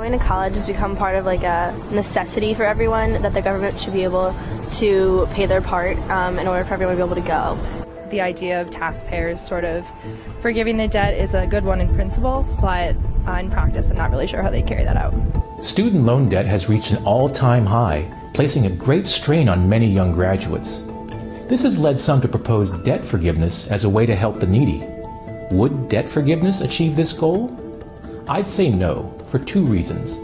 Going to college has become part of like a necessity for everyone, that the government should be able to pay their part in order for everyone to be able to go. The idea of taxpayers sort of forgiving the debt is a good one in principle, but in practice I'm not really sure how they carry that out. Student loan debt has reached an all-time high, placing a great strain on many young graduates. This has led some to propose debt forgiveness as a way to help the needy. Would debt forgiveness achieve this goal? I'd say no, for two reasons.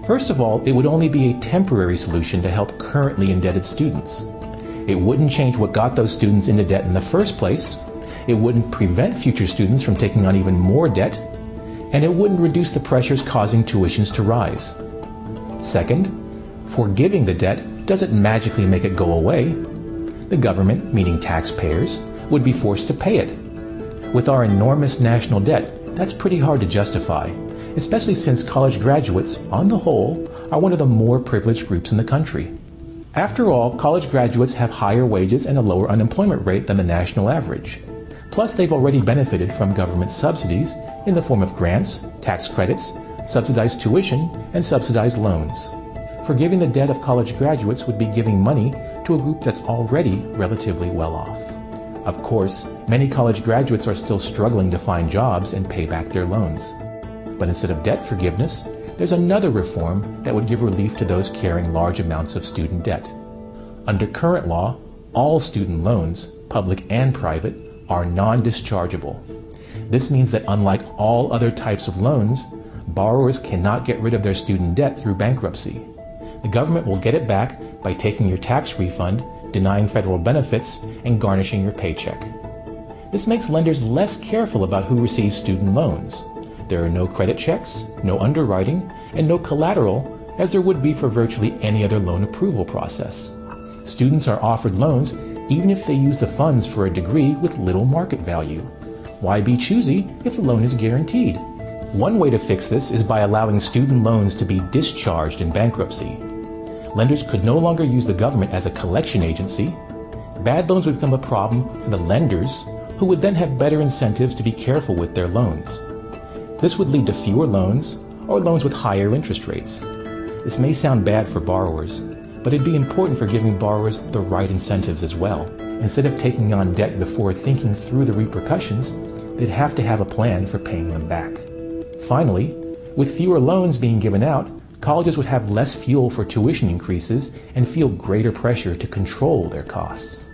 First of all, it would only be a temporary solution to help currently indebted students. It wouldn't change what got those students into debt in the first place, it wouldn't prevent future students from taking on even more debt, and it wouldn't reduce the pressures causing tuitions to rise. Second, forgiving the debt doesn't magically make it go away. The government, meaning taxpayers, would be forced to pay it. With our enormous national debt, that's pretty hard to justify, especially since college graduates, on the whole, are one of the more privileged groups in the country. After all, college graduates have higher wages and a lower unemployment rate than the national average. Plus, they've already benefited from government subsidies in the form of grants, tax credits, subsidized tuition, and subsidized loans. Forgiving the debt of college graduates would be giving money to a group that's already relatively well off. Of course, many college graduates are still struggling to find jobs and pay back their loans. But instead of debt forgiveness, there's another reform that would give relief to those carrying large amounts of student debt. Under current law, all student loans, public and private, are non-dischargeable. This means that unlike all other types of loans, borrowers cannot get rid of their student debt through bankruptcy. The government will get it back by taking your tax refund, denying federal benefits, and garnishing your paycheck. This makes lenders less careful about who receives student loans. There are no credit checks, no underwriting, and no collateral, as there would be for virtually any other loan approval process. Students are offered loans even if they use the funds for a degree with little market value. Why be choosy if the loan is guaranteed? One way to fix this is by allowing student loans to be discharged in bankruptcy. Lenders could no longer use the government as a collection agency. Bad loans would become a problem for the lenders, who would then have better incentives to be careful with their loans. This would lead to fewer loans, or loans with higher interest rates. This may sound bad for borrowers, but it'd be important for giving borrowers the right incentives as well. Instead of taking on debt before thinking through the repercussions, they'd have to have a plan for paying them back. Finally, with fewer loans being given out, colleges would have less fuel for tuition increases and feel greater pressure to control their costs.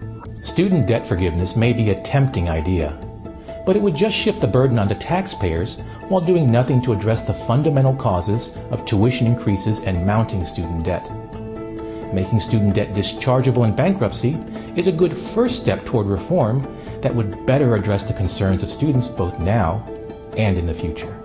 Student debt forgiveness may be a tempting idea, but it would just shift the burden onto taxpayers while doing nothing to address the fundamental causes of tuition increases and mounting student debt. Making student debt dischargeable in bankruptcy is a good first step toward reform that would better address the concerns of students both now and in the future.